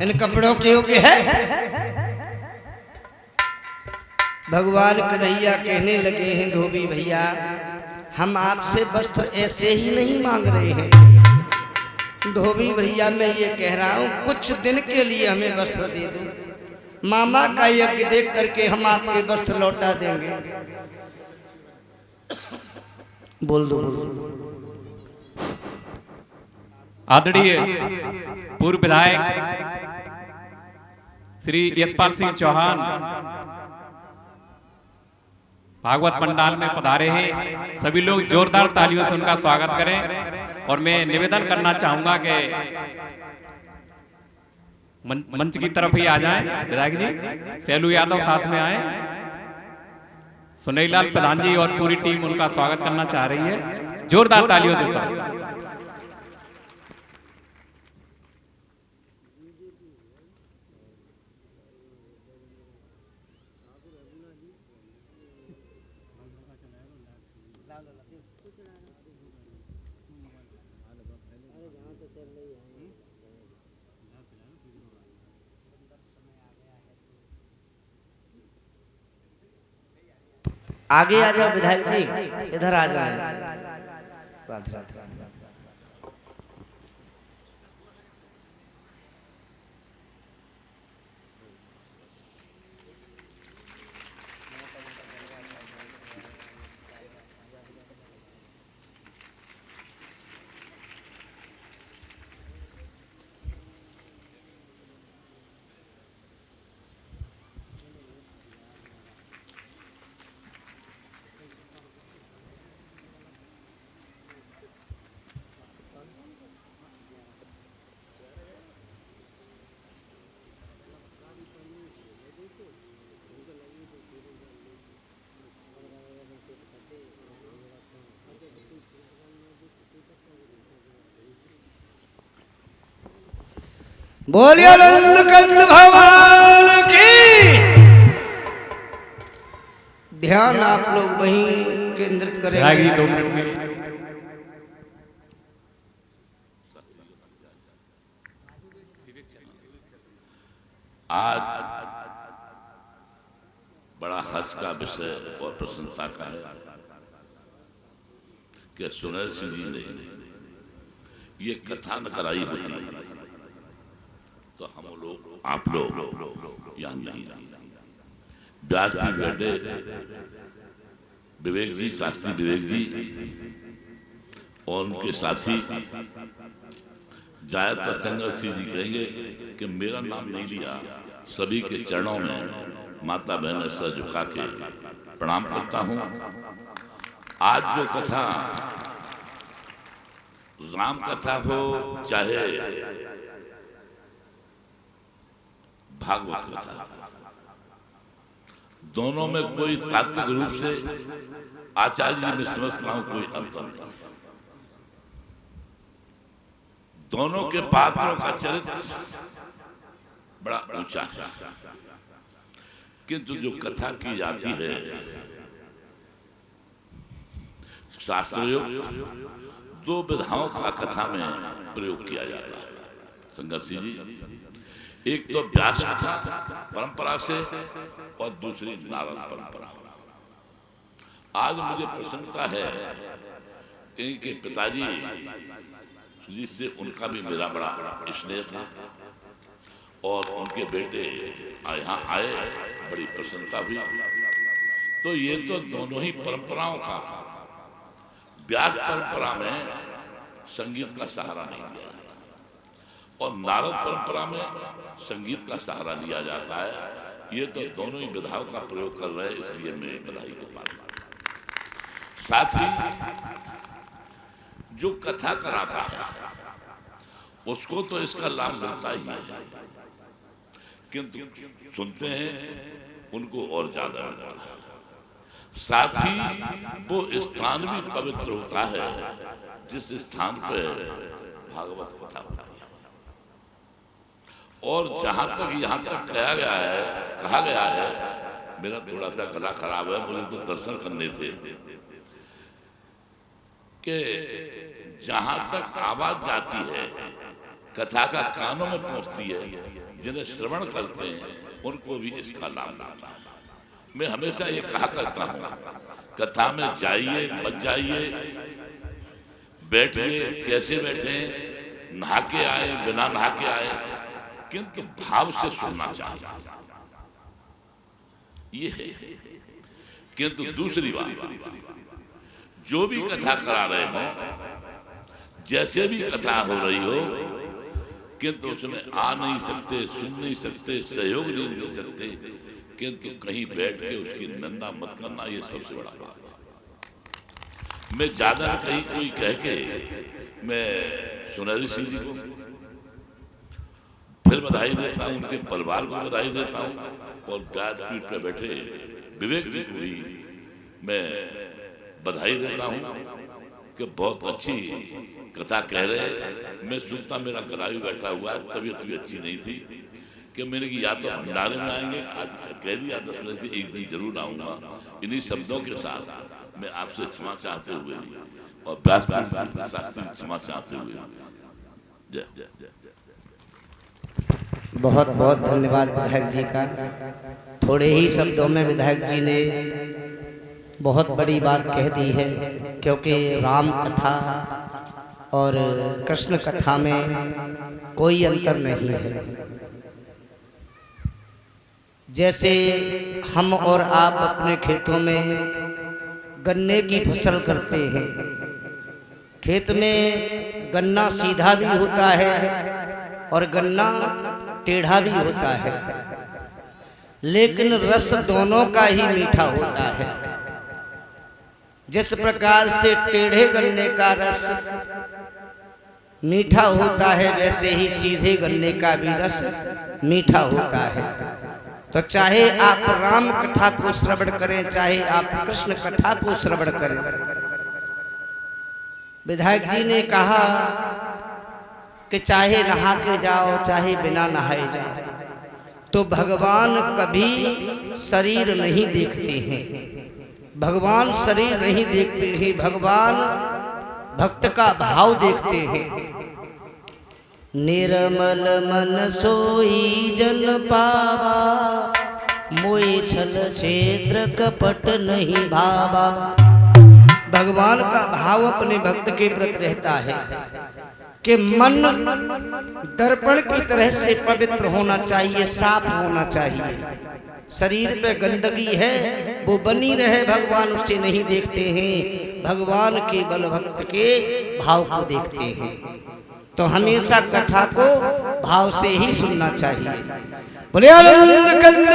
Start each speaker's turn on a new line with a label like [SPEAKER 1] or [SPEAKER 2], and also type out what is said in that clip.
[SPEAKER 1] इन कपड़ों के योग्य है? भगवान कन्हैया कहने लगे हैं, धोबी भैया हम आपसे वस्त्र ऐसे ही नहीं मांग रहे हैं। धोबी भैया मैं ये कह रहा हूं कुछ दिन के लिए हमें वस्त्र दे दो, मामा का यज्ञ देख करके हम आपके वस्त्र लौटा देंगे। बोल दो बोल दो।
[SPEAKER 2] आदरणीय पूर्व विधायक श्री यशपाल सिंह चौहान भागवत पंडाल में पधारे हैं। सभी लोग जोरदार तालियों से उनका स्वागत करें। और मैं निवेदन करना चाहूंगा कि मंच की तरफ ही आ जाएं विधायक जी। सैलू यादव साथ में आए, सुनील लाल प्रधान जी और पूरी टीम उनका स्वागत करना चाह रही है। जोरदार तालियों से स्वागत।
[SPEAKER 1] आगे आ जाओ विधायक जी, इधर आ जाए। राधे राधे। बोलिए नंद कंद भगवान की। ध्यान आप लोग वहीं केंद्रित करेंगे।
[SPEAKER 2] 2 मिनट के लिए
[SPEAKER 3] आज बड़ा हर्ष का विषय और प्रसन्नता का है कि सुनील सिंह जी ने ये कथा न कराई होती तो हम लोग आप लोग यहाँ नहीं आते। व्यास जी बैठे, विवेक जी, शास्त्री विवेक जी और उनके साथी ज्यादातर संघर्ष जी कहेंगे कि मेरा नाम नहीं लिया। सभी के चरणों में माता बहन सर झुका के प्रणाम करता हूँ। आज जो कथा राम कथा हो चाहे भागवत कथा, दोनों में कोई तात्विक रूप से आचार्य जी में समझता हूं कोई अंतर नहीं। दोनों के पात्रों का चरित्र बड़ा ऊंचा है, किंतु जो कथा की जाती है शास्त्रोक्त 2 विधाओं का कथा में प्रयोग किया जाता है संघर्षी जी। एक तो व्यास कथा परंपरा से और दूसरी नारद परंपरा। आज मुझे प्रसन्नता है इनके पिताजी जिससे उनका भी मेरा बड़ा स्नेह था और उनके बेटे यहाँ आए, बड़ी प्रसन्नता हुई। तो ये तो दोनों ही परंपराओं का, व्यास परंपरा में संगीत का सहारा नहीं लिया जाता और नारद परंपरा में संगीत का सहारा लिया जाता है। ये तो दोनों ही विधाओं का प्रयोग कर रहे हैं, इसलिए मैं बधाई को पाता हूं। साथ ही जो कथा कराता है उसको तो इसका लाभ मिलता ही है, किंतु सुनते हैं उनको और ज्यादा मिलता है। साथ ही वो स्थान भी पवित्र होता है जिस स्थान पर भागवत कथा होती है। और जहां तक यहाँ तक कहा गया है, मेरा थोड़ा सा गला खराब है, मुझे तो दर्शन करने थे, कि जहां तक आवाज जाती है कथा का कानों में पहुंचती है, जिन्हें श्रवण करते हैं उनको भी इसका लाभ मिलता है। मैं हमेशा ये कहा करता हूँ, कथा में जाइए मत जाइए, बैठिए कैसे बैठे, नहा के आए बिना नहा के आए, किंतु भाव से सुनना चाहिए, ये है। किंतु दूसरी बात, जो भी कथा करा रहे हो, जैसे भी कथा हो रही हो, किंतु उसमें आ नहीं सकते, सुन नहीं सकते, सहयोग नहीं दे सकते, किंतु कहीं बैठ के उसकी निंदा मत करना, ये सबसे बड़ा बात है। मैं ज्यादा कहीं कोई कह के मैं सुनहरी सिंह जी को फिर बधाई देता हूँ, उनके परिवार को बधाई देता हूँ, और व्यासपीठ पे बैठे विवेक जी को भी मैं बधाई देता हूँ कि बहुत अच्छी कथा कह रहे हैं। मैं सुनता, मेरा गला भी बैठा हुआ है, तबीयत भी अच्छी नहीं थी कि मैंने कि या तो भंडारे में आएंगे, आज कह दिया 10 बजे से, एक दिन जरूर आऊँगा। इन्हीं शब्दों के साथ मैं आपसे क्षमा चाहते हुए और व्यासपीठ शास्त्री क्षमा चाहते हुए जय।
[SPEAKER 1] बहुत बहुत धन्यवाद विधायक जी का। थोड़े ही शब्दों में विधायक जी ने बहुत बड़ी बात कह दी है, क्योंकि राम कथा और कृष्ण कथा में कोई अंतर नहीं है। जैसे हम और आप अपने खेतों में गन्ने की फसल करते हैं, खेत में गन्ना सीधा भी होता है और गन्ना टेढ़ा भी होता है, लेकिन रस दोनों का ही मीठा होता है। जिस प्रकार से टेढ़े गन्ने का रस मीठा होता है, वैसे ही सीधे गन्ने का भी रस मीठा होता है। तो चाहे आप राम कथा को श्रवण करें, चाहे आप कृष्ण कथा को श्रवण करें, विधायक जी ने कहा कि चाहे नहा के जाओ चाहे बिना नहाए जाओ, तो भगवान कभी शरीर नहीं देखते हैं। भगवान शरीर नहीं देखते हैं, भगवान भक्त का भाव देखते हैं। निर्मल मन सोई जन पावा, मोई छल क्षेत्र कपट नहीं भावा। भगवान का भाव अपने भक्त के प्रति रहता है कि मन दर्पण की तरह से पवित्र होना चाहिए, साफ होना चाहिए। शरीर पे गंदगी है वो बनी रहे, भगवान उसे नहीं देखते हैं। भगवान केवल भक्त के भाव को देखते हैं। तो हमेशा कथा को भाव से ही सुनना चाहिए। बोले आनंद कंद